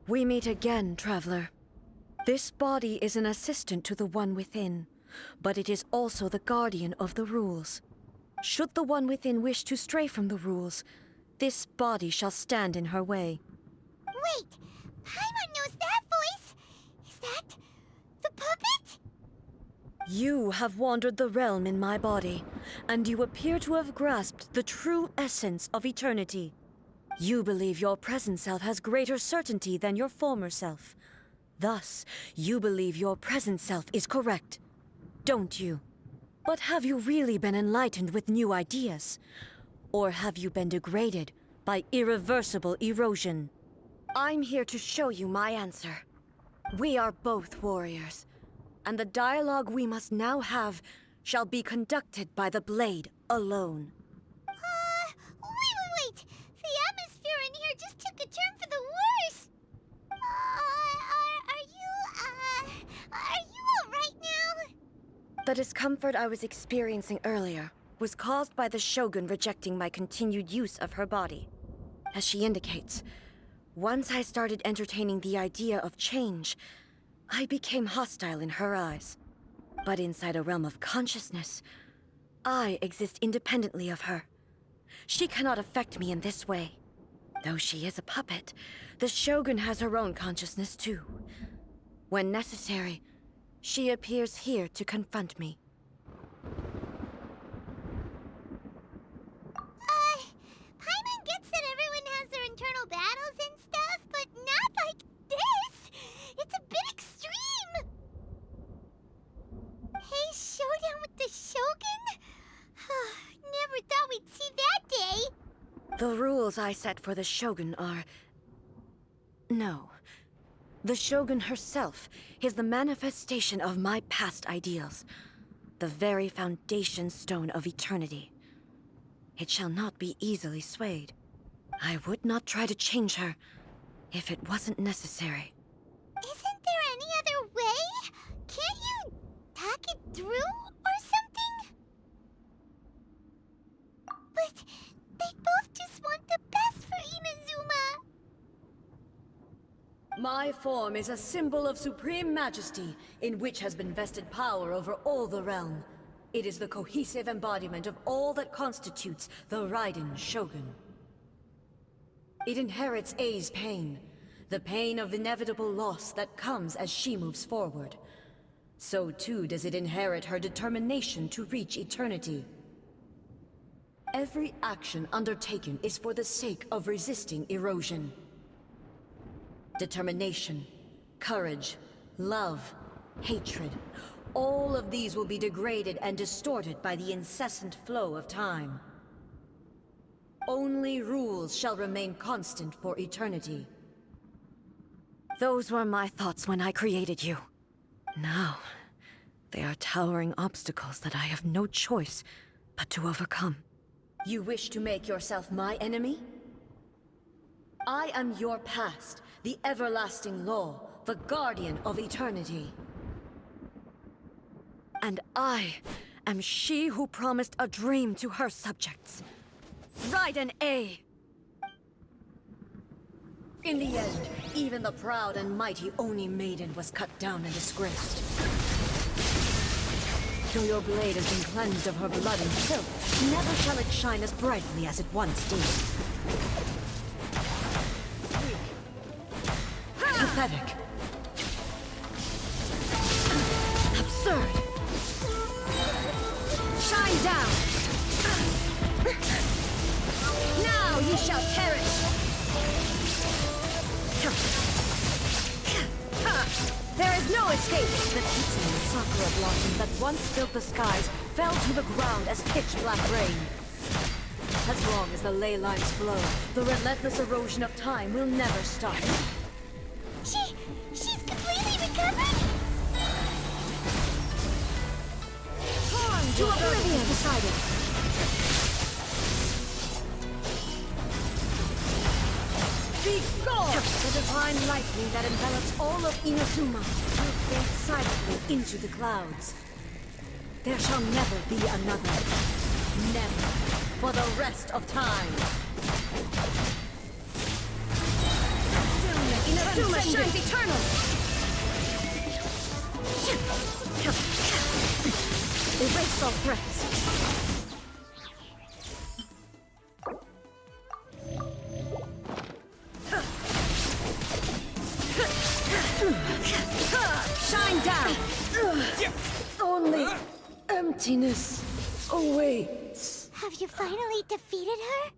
We meet again, traveler. This body is an assistant to the One Within, but it is also the guardian of the rules. Should the One Within wish to stray from the rules, this body shall stand in her way. Wait! Paimon knows that voice! Is that the puppet? You have wandered the realm in my body, and you appear to have grasped the true essence of eternity. You believe your present self has greater certainty than your former self. Thus, you believe your present self is correct, don't you? But have you really been enlightened with new ideas? Or have you been degraded by irreversible erosion? I'm here to show you my answer. We are both warriors, and the dialogue we must now have shall be conducted by the blade alone. Wait! The atmosphere in here just took a turn for the worse! Are you alright now? The discomfort I was experiencing earlier was caused by the Shogun rejecting my continued use of her body. As she indicates, once I started entertaining the idea of change, I became hostile in her eyes. But inside a realm of consciousness, I exist independently of her. She cannot affect me in this way. Though she is a puppet, the Shogun has her own consciousness too. When necessary, she appears here to confront me. Paimon gets that everyone has their internal battles and stuff, but not like this! It's a bit extreme! Hey, showdown with the Shogun? Never thought we'd see that day! The rules I set for the Shogun are... No. The Shogun herself is the manifestation of my past ideals. The very foundation stone of eternity. It shall not be easily swayed. I would not try to change her if it wasn't necessary. Isn't there any other way? Can't you talk it through or something? But they both just want the best for Inazuma. My form is a symbol of supreme majesty, in which has been vested power over all the realm. It is the cohesive embodiment of all that constitutes the Raiden Shogun. It inherits Ei's pain, the pain of inevitable loss that comes as she moves forward. So too does it inherit her determination to reach eternity. Every action undertaken is for the sake of resisting erosion. Determination, courage, love, hatred, all of these will be degraded and distorted by the incessant flow of time. Only rules shall remain constant for eternity. Those were my thoughts when I created you. Now, they are towering obstacles that I have no choice but to overcome. You wish to make yourself my enemy? I am your past, the everlasting law, the guardian of eternity. And I am she who promised a dream to her subjects. Raiden A. In the end, even the proud and mighty Oni Maiden was cut down and disgraced. Though your blade has been cleansed of her blood and filth, never shall it shine as brightly as it once did. Pathetic. Absurd. Shine down! Now ye shall perish! There is no escape! The Kitsu and sakura blossoms that once filled the skies fell to the ground as pitch-black rain. As long as the ley lines flow, the relentless erosion of time will never stop. She's completely recovered? To oblivion decided. Be gone! The divine lightning that envelops all of Inazuma will fade silently into the clouds. There shall never be another. Never. For the rest of time. Stillness Inazuma shines eternal! Erase all threats. Shine down! Only emptiness awaits. Have you finally defeated her?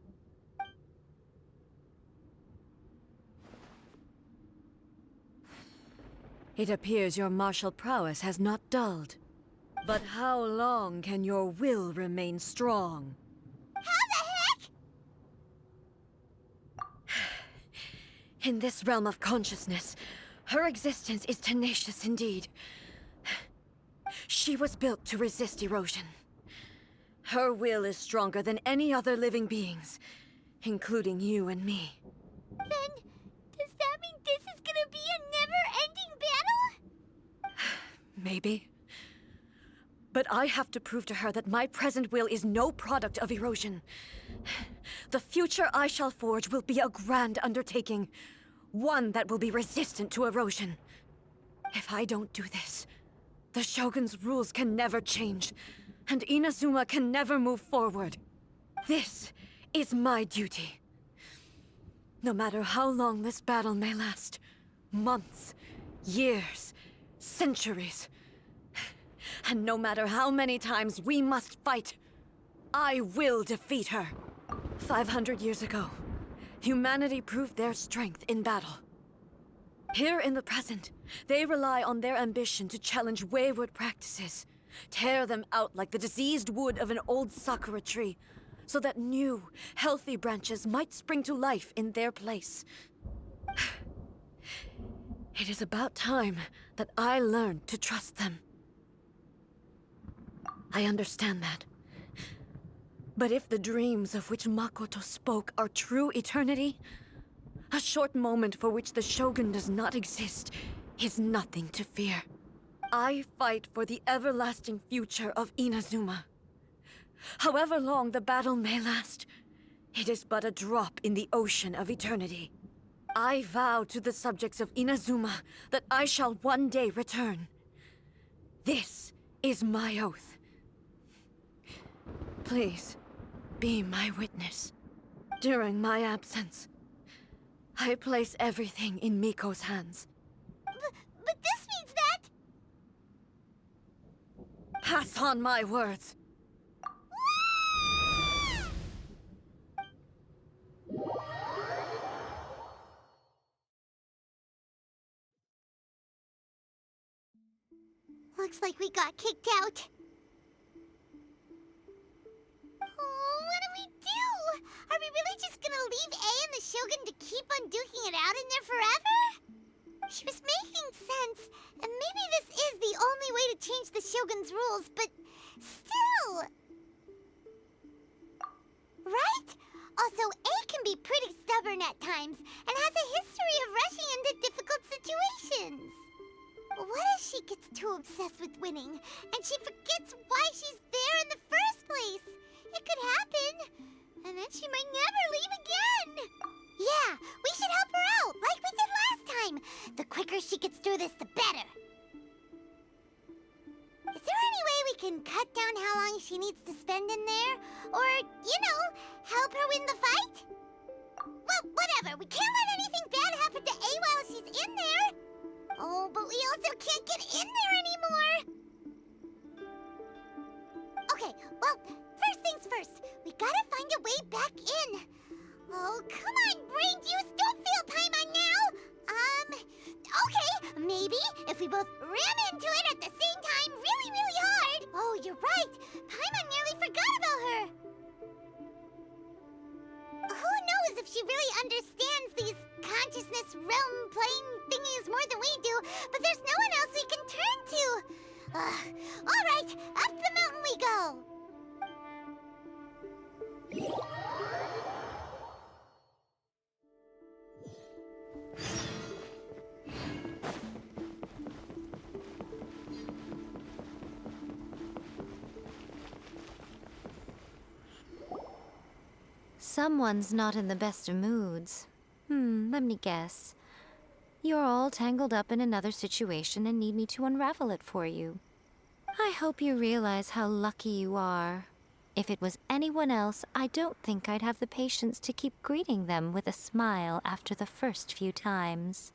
It appears your martial prowess has not dulled. But how long can your will remain strong? How the heck? In this realm of consciousness, her existence is tenacious indeed. She was built to resist erosion. Her will is stronger than any other living being's, including you and me. Then, does that mean this is gonna be a never-ending battle? Maybe. But I have to prove to her that my present will is no product of erosion. The future I shall forge will be a grand undertaking, one that will be resistant to erosion. If I don't do this, the Shogun's rules can never change, and Inazuma can never move forward. This is my duty. No matter how long this battle may last, months, years, centuries, and no matter how many times we must fight, I will defeat her. 500 years ago, humanity proved their strength in battle. Here in the present, they rely on their ambition to challenge wayward practices, tear them out like the diseased wood of an old sakura tree, so that new, healthy branches might spring to life in their place. It is about time that I learned to trust them. I understand that. But if the dreams of which Makoto spoke are true eternity, a short moment for which the Shogun does not exist is nothing to fear. I fight for the everlasting future of Inazuma. However long the battle may last, it is but a drop in the ocean of eternity. I vow to the subjects of Inazuma that I shall one day return. This is my oath. Please, be my witness. During my absence, I place everything in Miko's hands. But this means that... Pass on my words. Looks like we got kicked out. Oh, what do we do? Are we really just gonna leave A and the Shogun to keep on duking it out in there forever? She was making sense, and maybe this is the only way to change the Shogun's rules, but still... Right? Also, A can be pretty stubborn at times, and has a history of rushing into difficult situations. What if she gets too obsessed with winning, and she forgets why she's there in the first place? It could happen, and then she might never leave again. Yeah, we should help her out, like we did last time. The quicker she gets through this, the better. Is there any way we can cut down how long she needs to spend in there? Or, help her win the fight? Well, whatever. We can't let anything bad happen to A while she's in there. Oh, but we also can't get in there anymore. Okay, well, first things first. We gotta find a way back in. Oh, come on, brain juice. Don't feel Paimon now. Okay, maybe if we both ram into it at the same time really, really hard. Oh, you're right. Paimon nearly forgot about her. Who knows if she really understands these consciousness realm plane thingies more than we do, but there's no one else we can turn to. All right, up the mountain we go. Someone's not in the best of moods. Let me guess. You're all tangled up in another situation and need me to unravel it for you. I hope you realize how lucky you are. If it was anyone else, I don't think I'd have the patience to keep greeting them with a smile after the first few times.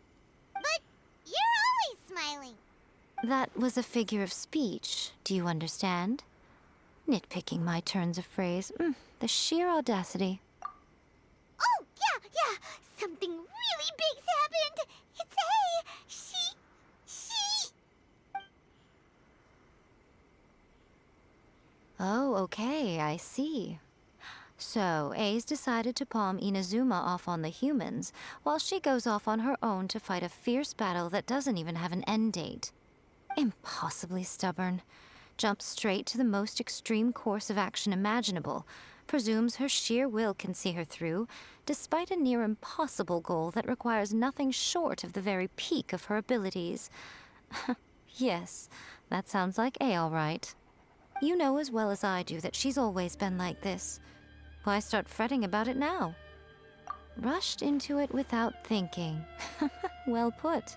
But you're always smiling. That was a figure of speech, do you understand? Nitpicking my turns of phrase. The sheer audacity. Oh, yeah. Something really big's happened. It's A. She... Oh, okay, I see. So, A's decided to palm Inazuma off on the humans, while she goes off on her own to fight a fierce battle that doesn't even have an end date. Impossibly stubborn. Jumps straight to the most extreme course of action imaginable, presumes her sheer will can see her through, despite a near impossible goal that requires nothing short of the very peak of her abilities. Yes, that sounds like A all right. You know as well as I do that she's always been like this. Why start fretting about it now? Rushed into it without thinking. Well put.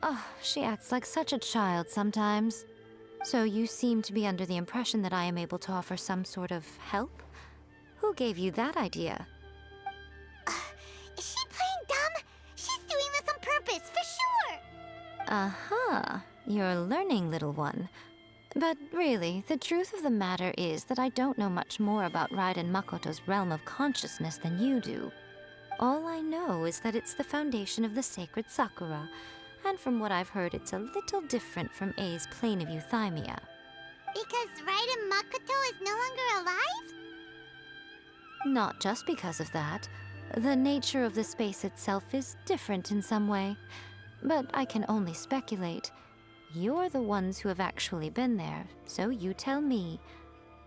Oh, she acts like such a child sometimes. So you seem to be under the impression that I am able to offer some sort of help? Who gave you that idea? Is she playing dumb? She's doing this on purpose, for sure. Aha, you're learning, little one. But really, the truth of the matter is that I don't know much more about Raiden Makoto's realm of consciousness than you do. All I know is that it's the foundation of the sacred Sakura, and from what I've heard, it's a little different from A's plane of euthymia. Because Raiden Makoto is no longer alive? Not just because of that. The nature of the space itself is different in some way. But I can only speculate. You're the ones who have actually been there, so you tell me.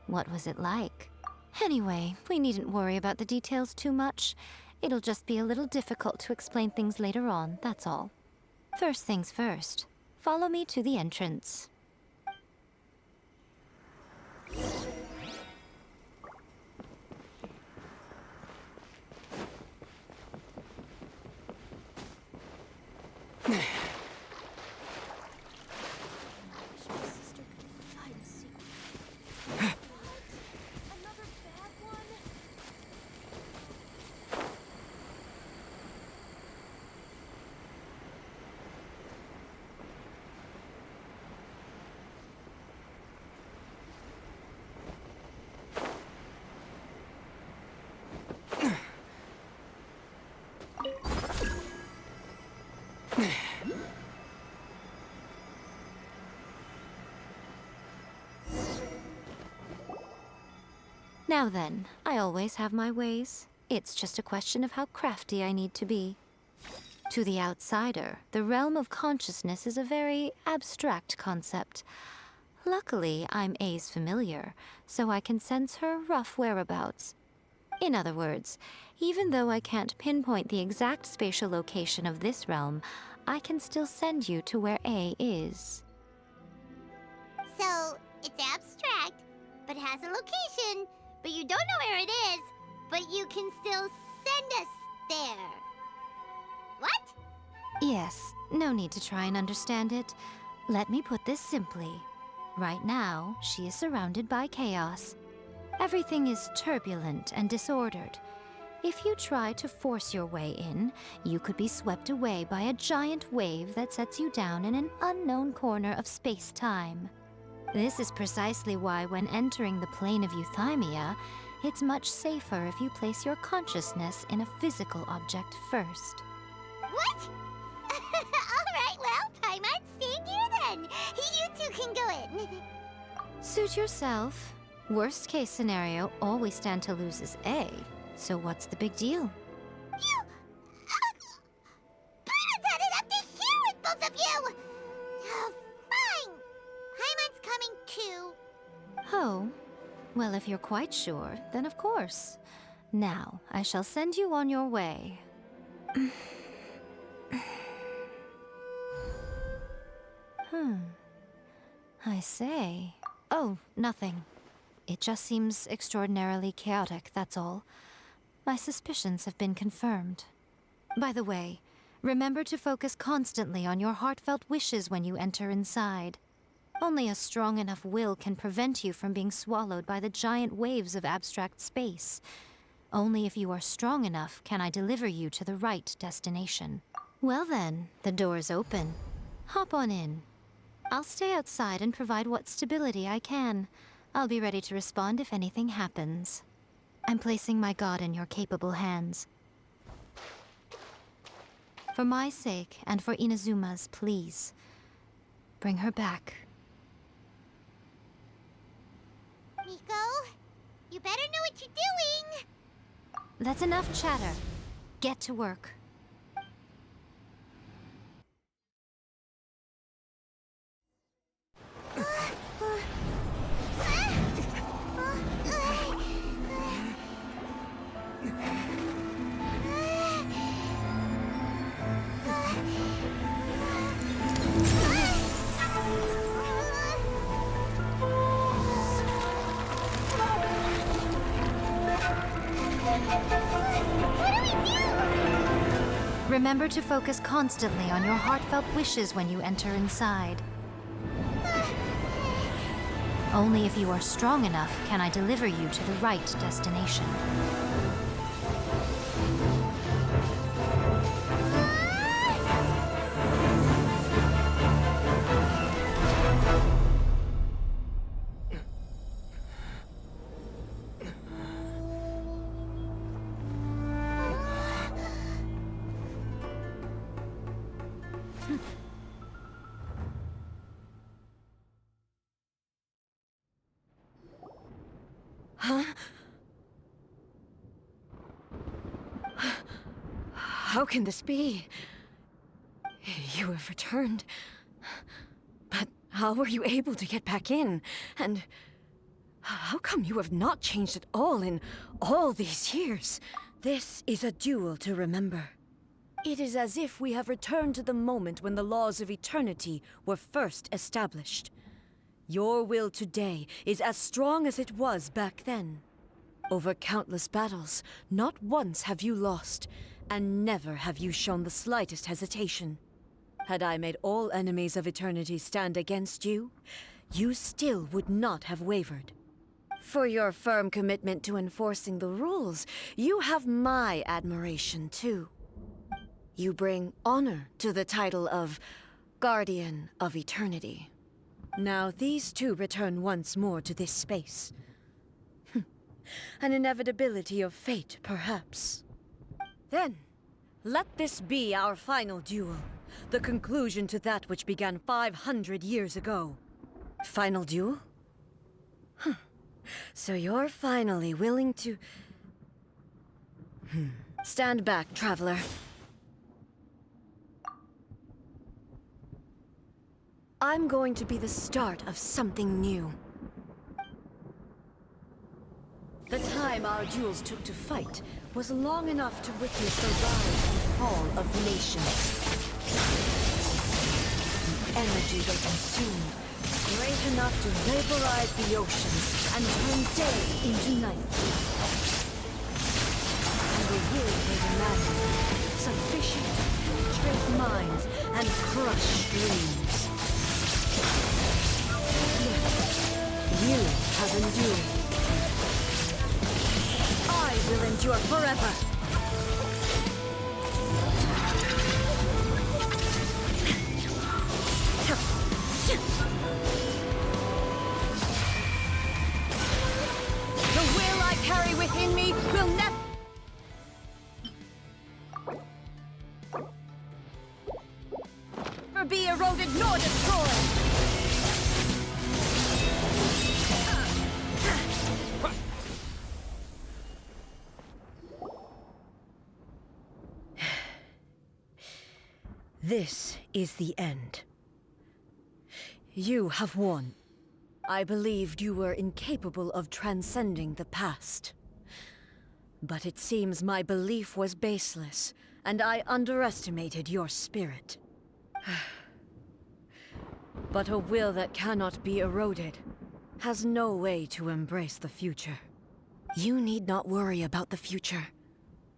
What was it like? Anyway, we needn't worry about the details too much. It'll just be a little difficult to explain things later on, that's all. First things first. Follow me to the entrance. Now then, I always have my ways. It's just a question of how crafty I need to be. To the outsider, the realm of consciousness is a very abstract concept. Luckily, I'm A's familiar, so I can sense her rough whereabouts. In other words, even though I can't pinpoint the exact spatial location of this realm, I can still send you to where A is. So, it's abstract, but has a location, but you don't know where it is, but you can still send us there. What? Yes, no need to try and understand it. Let me put this simply. Right now, she is surrounded by chaos. Everything is turbulent and disordered. If you try to force your way in, you could be swept away by a giant wave that sets you down in an unknown corner of space-time. This is precisely why when entering the plane of euthymia, it's much safer if you place your consciousness in a physical object first. What? Alright, well, Paimon's staying here then. You two can go in. Suit yourself. Worst case scenario, all we stand to lose is A. So what's the big deal? You... Paimon's had it up to here with both of you! Oh, fine. Paimon's coming too. Oh, well, if you're quite sure, then of course. Now, I shall send you on your way. I say. Oh, nothing. It just seems extraordinarily chaotic, that's all. My suspicions have been confirmed. By the way, Remember to focus constantly on your heartfelt wishes when you enter inside. Only a strong enough will can prevent you from being swallowed by the giant waves of abstract space. Only if you are strong enough can I deliver you to the right destination. Well then, the door's open. Hop on in. I'll stay outside and provide what stability I can. I'll be ready to respond if anything happens. I'm placing my god in your capable hands. For my sake, and for Inazuma's, please, bring her back. Miko, you better know what you're doing! That's enough chatter. Get to work. Remember to focus constantly on your heartfelt wishes when you enter inside. Only if you are strong enough can I deliver you to the right destination. Huh? How can this be? You have returned. But how were you able to get back in? And how come you have not changed at all in all these years? This is a duel to remember. It is as if we have returned to the moment when the laws of eternity were first established. Your will today is as strong as it was back then. Over countless battles, not once have you lost, and never have you shown the slightest hesitation. Had I made all enemies of eternity stand against you, you still would not have wavered. For your firm commitment to enforcing the rules, you have my admiration too. You bring honor to the title of Guardian of Eternity. Now these two return once more to this space. An inevitability of fate, perhaps. Then, let this be our final duel. The conclusion to that which began 500 years ago. Final duel? So you're finally willing to... Stand back, traveler. I'm going to be the start of something new. The time our duels took to fight was long enough to witness the rise and fall of nations. The energy they consumed, great enough to vaporize the oceans and turn day into night. And the will they demanded, sufficient to penetrate minds and crush dreams. You have endured. I will endure forever. The will I carry within me will never be eroded nor destroyed. This is the end. You have won. I believed you were incapable of transcending the past. But it seems my belief was baseless, and I underestimated your spirit. But a will that cannot be eroded has no way to embrace the future. You need not worry about the future,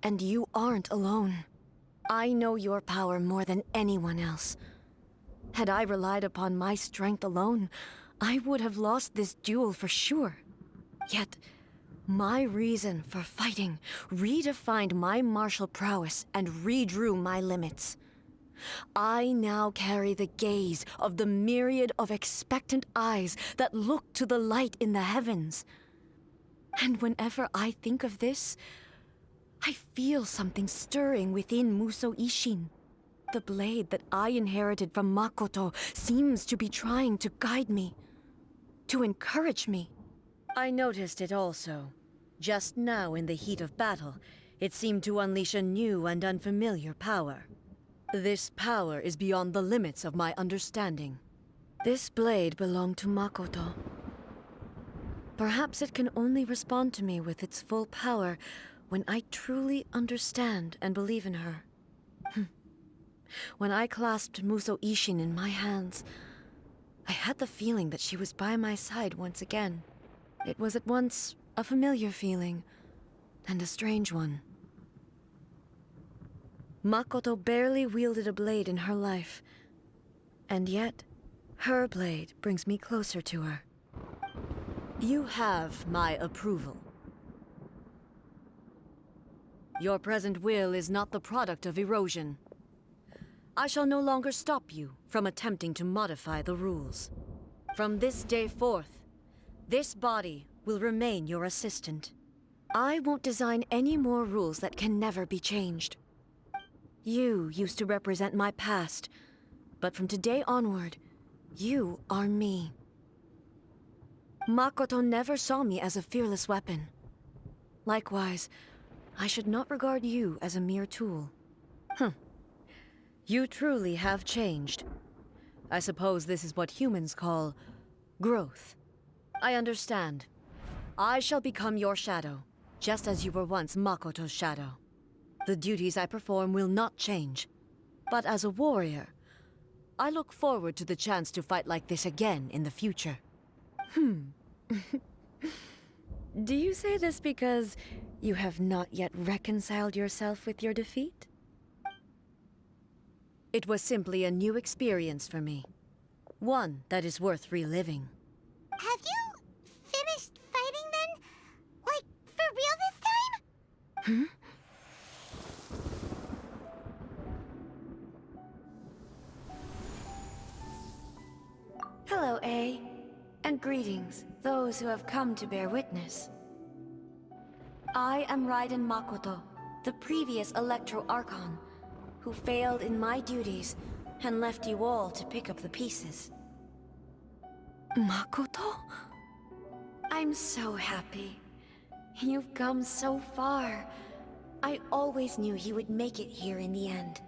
and you aren't alone. I know your power more than anyone else. Had I relied upon my strength alone, I would have lost this duel for sure. Yet, my reason for fighting redefined my martial prowess and redrew my limits. I now carry the gaze of the myriad of expectant eyes that look to the light in the heavens. And whenever I think of this, I feel something stirring within Muso Ishin. The blade that I inherited from Makoto seems to be trying to guide me, to encourage me. I noticed it also. Just now in the heat of battle, it seemed to unleash a new and unfamiliar power. This power is beyond the limits of my understanding. This blade belonged to Makoto. Perhaps it can only respond to me with its full power when I truly understand and believe in her. When I clasped Muso Ishin in my hands, I had the feeling that she was by my side once again. It was at once a familiar feeling and a strange one. Makoto barely wielded a blade in her life, and yet her blade brings me closer to her. You have my approval. Your present will is not the product of erosion. I shall no longer stop you from attempting to modify the rules. From this day forth, this body will remain your assistant. I won't design any more rules that can never be changed. You used to represent my past, but from today onward, you are me. Makoto never saw me as a fearless weapon. Likewise, I should not regard you as a mere tool. You truly have changed. I suppose this is what humans call growth. I understand. I shall become your shadow, just as you were once Makoto's shadow. The duties I perform will not change. But as a warrior, I look forward to the chance to fight like this again in the future. Do you say this because you have not yet reconciled yourself with your defeat? It was simply a new experience for me. One that is worth reliving. Have you finished fighting then? Like, for real this time? Hello, A. And greetings, those who have come to bear witness. I am Raiden Makoto, the previous Electro Archon, who failed in my duties and left you all to pick up the pieces. Makoto? I'm so happy. You've come so far. I always knew you would make it here in the end.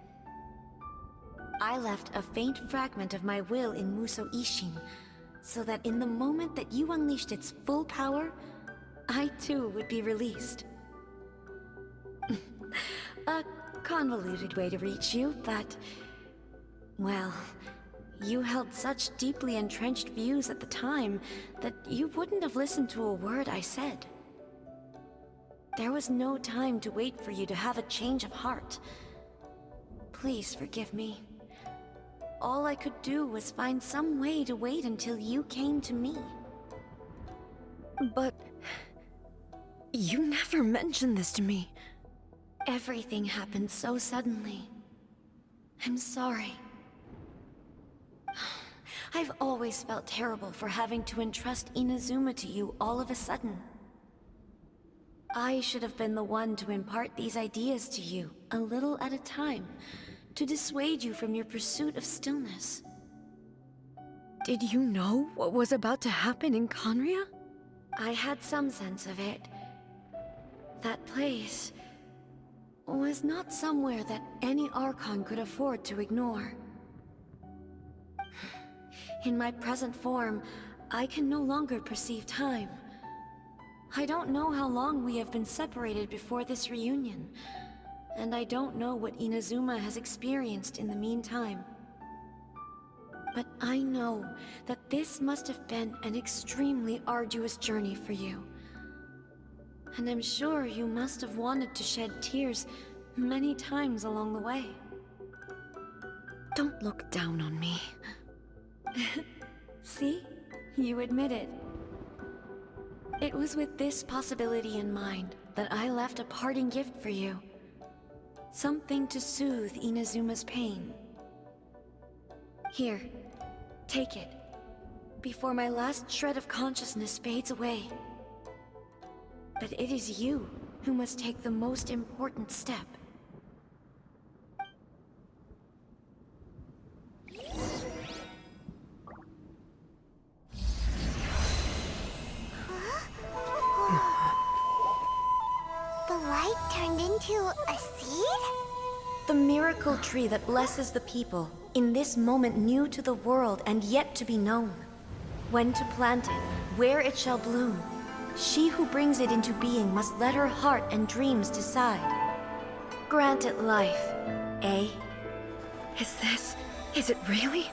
I left a faint fragment of my will in Muso Ishin, so that in the moment that you unleashed its full power, I too would be released. A convoluted way to reach you, but... well, you held such deeply entrenched views at the time that you wouldn't have listened to a word I said. There was no time to wait for you to have a change of heart. Please forgive me. All I could do was find some way to wait until you came to me. But... you never mentioned this to me. Everything happened so suddenly. I'm sorry. I've always felt terrible for having to entrust Inazuma to you all of a sudden. I should have been the one to impart these ideas to you, a little at a time, to dissuade you from your pursuit of stillness. Did you know what was about to happen in Conria? I had some sense of it. That place was not somewhere that any Archon could afford to ignore. In my present form, I can no longer perceive time. I don't know how long we have been separated before this reunion, and I don't know what Inazuma has experienced in the meantime. But I know that this must have been an extremely arduous journey for you. And I'm sure you must have wanted to shed tears many times along the way. Don't look down on me. See? You admit it. It was with this possibility in mind that I left a parting gift for you. Something to soothe Inazuma's pain. Here, take it, before my last shred of consciousness fades away. But it is you who must take the most important step. The light turned into a seed? The miracle tree that blesses the people, in this moment new to the world and yet to be known. When to plant it, where it shall bloom. She who brings it into being must let her heart and dreams decide. Grant it life, eh? Is it really?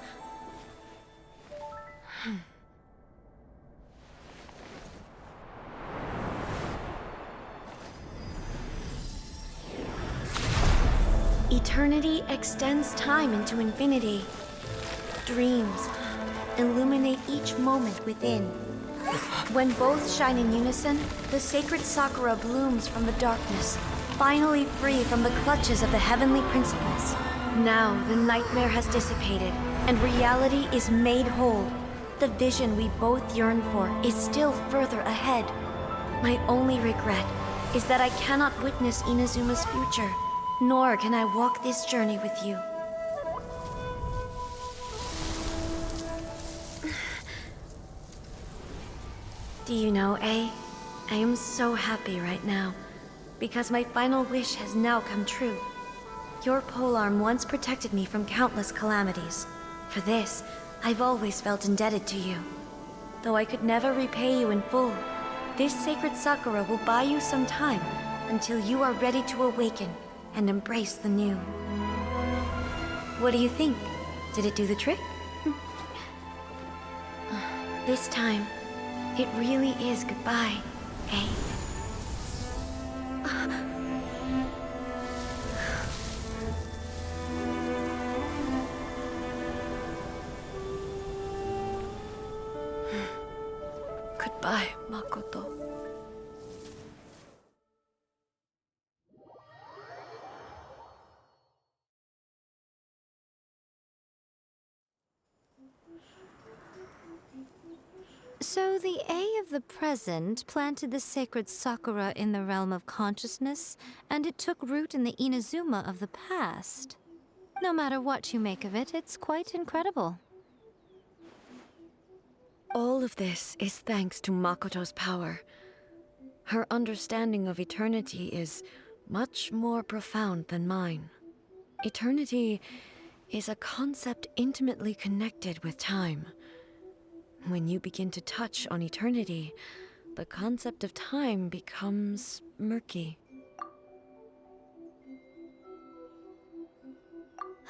Eternity extends time into infinity. Dreams illuminate each moment within. When both shine in unison, the sacred Sakura blooms from the darkness, finally free from the clutches of the heavenly principles. Now the nightmare has dissipated, and reality is made whole. The vision we both yearn for is still further ahead. My only regret is that I cannot witness Inazuma's future, nor can I walk this journey with you. Do you know, I am so happy right now, because my final wish has now come true. Your polearm once protected me from countless calamities. For this, I've always felt indebted to you. Though I could never repay you in full, this sacred Sakura will buy you some time until you are ready to awaken and embrace the new. What do you think? Did it do the trick? This time, it really is goodbye, eh? Goodbye, Makoto. So the A of the present planted the sacred Sakura in the realm of consciousness, and it took root in the Inazuma of the past. No matter what you make of it, it's quite incredible. All of this is thanks to Makoto's power. Her understanding of eternity is much more profound than mine. Eternity is a concept intimately connected with time. When you begin to touch on eternity, the concept of time becomes murky.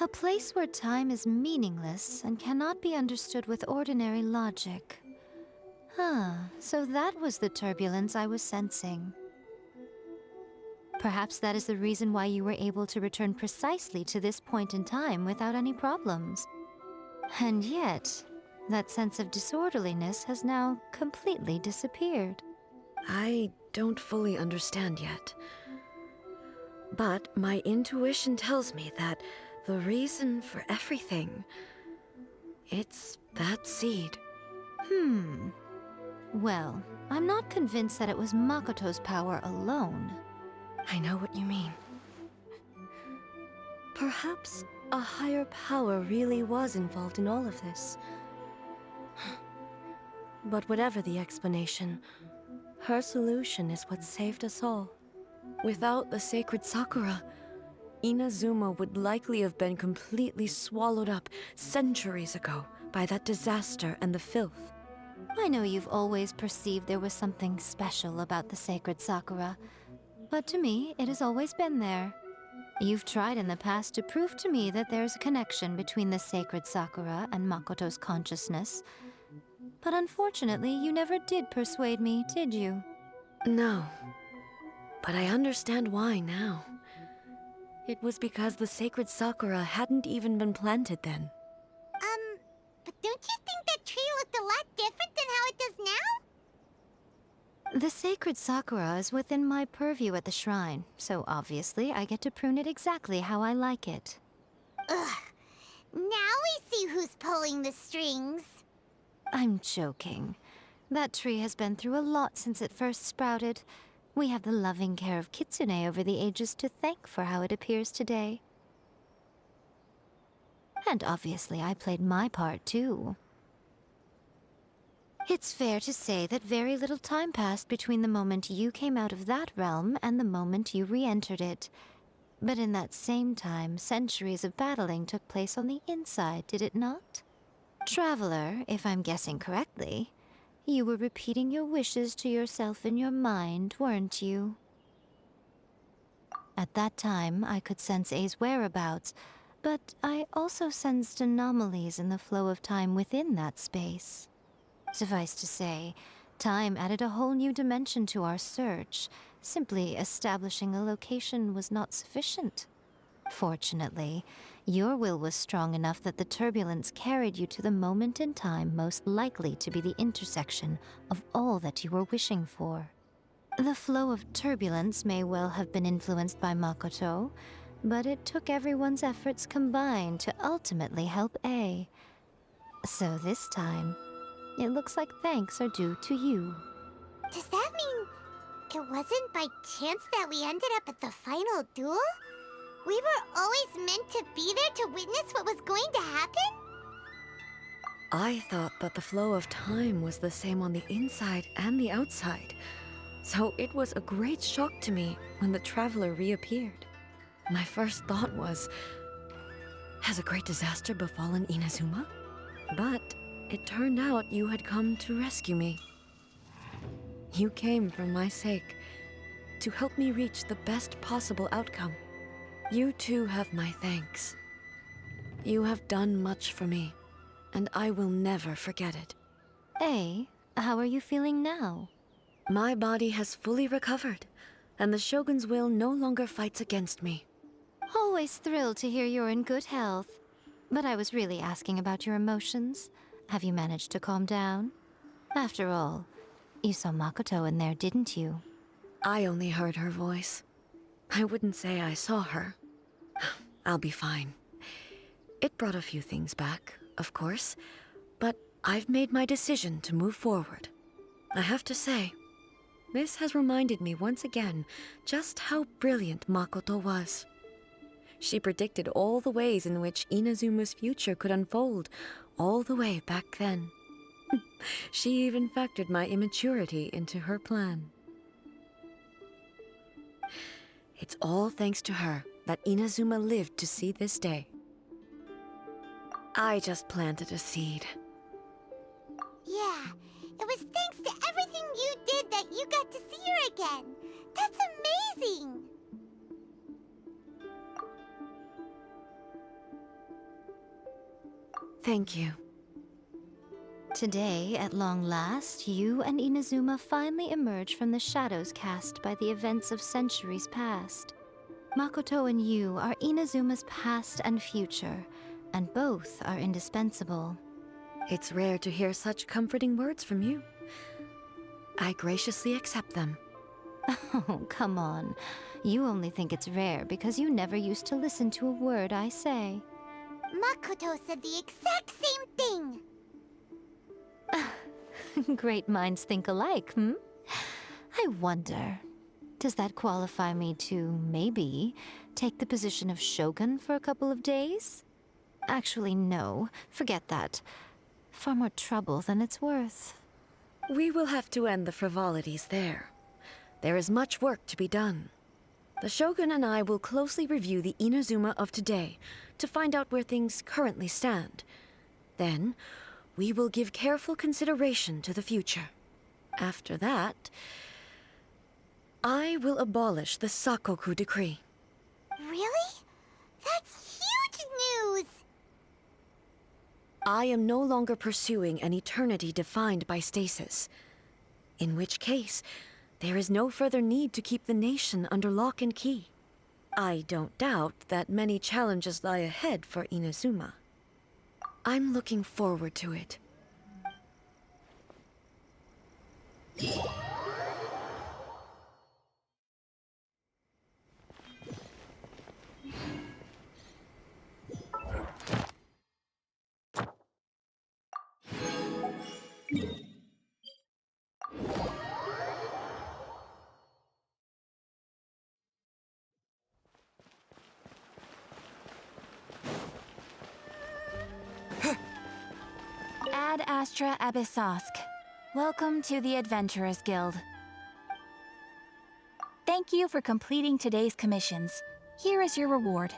A place where time is meaningless and cannot be understood with ordinary logic. So that was the turbulence I was sensing. Perhaps that is the reason why you were able to return precisely to this point in time without any problems. And yet, that sense of disorderliness has now completely disappeared. I don't fully understand yet. But my intuition tells me that the reason for everything, it's that seed. Well, I'm not convinced that it was Makoto's power alone. I know what you mean. Perhaps a higher power really was involved in all of this. But whatever the explanation, her solution is what saved us all. Without the sacred Sakura, Inazuma would likely have been completely swallowed up centuries ago by that disaster and the filth. I know you've always perceived there was something special about the sacred Sakura, but to me, it has always been there. You've tried in the past to prove to me that there's a connection between the sacred Sakura and Makoto's consciousness, but unfortunately, you never did persuade me, did you? No, but I understand why now. It was because the sacred sakura hadn't even been planted then. But don't you think that tree looked a lot different than how it does now? The sacred sakura is within my purview at the shrine, so obviously I get to prune it exactly how I like it. Ugh. Now we see who's pulling the strings. I'm joking. That tree has been through a lot since it first sprouted. We have the loving care of Kitsune over the ages to thank for how it appears today. And obviously I played my part too. It's fair to say that very little time passed between the moment you came out of that realm and the moment you re-entered it. But in that same time, centuries of battling took place on the inside, did it not? Traveler, if I'm guessing correctly, you were repeating your wishes to yourself in your mind, weren't you? At that time, I could sense A's whereabouts, but I also sensed anomalies in the flow of time within that space. Suffice to say, time added a whole new dimension to our search. Simply establishing a location was not sufficient. Fortunately, your will was strong enough that the turbulence carried you to the moment in time most likely to be the intersection of all that you were wishing for. The flow of turbulence may well have been influenced by Makoto, but it took everyone's efforts combined to ultimately help A. So this time, it looks like thanks are due to you. Does that mean it wasn't by chance that we ended up at the final duel? We were always meant to be there to witness what was going to happen? I thought that the flow of time was the same on the inside and the outside, so it was a great shock to me when the traveler reappeared. My first thought was, has a great disaster befallen Inazuma? But it turned out you had come to rescue me. You came for my sake, to help me reach the best possible outcome. You too have my thanks. You have done much for me, and I will never forget it. A, how are you feeling now? My body has fully recovered, and the Shogun's will no longer fights against me. Always thrilled to hear you're in good health. But I was really asking about your emotions. Have you managed to calm down? After all, you saw Makoto in there, didn't you? I only heard her voice. I wouldn't say I saw her. I'll be fine. It brought a few things back, of course, but I've made my decision to move forward. I have to say, this has reminded me once again just how brilliant Makoto was. She predicted all the ways in which Inazuma's future could unfold, all the way back then. She even factored my immaturity into her plan. It's all thanks to her that Inazuma lived to see this day. I just planted a seed. Yeah, it was thanks to everything you did that you got to see her again. That's amazing! Thank you. Today, at long last, you and Inazuma finally emerge from the shadows cast by the events of centuries past. Makoto and you are Inazuma's past and future, and both are indispensable. It's rare to hear such comforting words from you. I graciously accept them. Oh, come on. You only think it's rare because you never used to listen to a word I say. Makoto said the exact same thing! Great minds think alike, hmm? I wonder, does that qualify me to, maybe, take the position of Shogun for a couple of days? Actually, no. Forget that. Far more trouble than it's worth. We will have to end the frivolities there. There is much work to be done. The Shogun and I will closely review the Inazuma of today to find out where things currently stand. Then, we will give careful consideration to the future. After that, I will abolish the Sakoku decree. Really? That's huge news! I am no longer pursuing an eternity defined by stasis. In which case, there is no further need to keep the nation under lock and key. I don't doubt that many challenges lie ahead for Inazuma. I'm looking forward to it. Ad Astra Abyssosk. Welcome to the Adventurers Guild. Thank you for completing today's commissions. Here is your reward.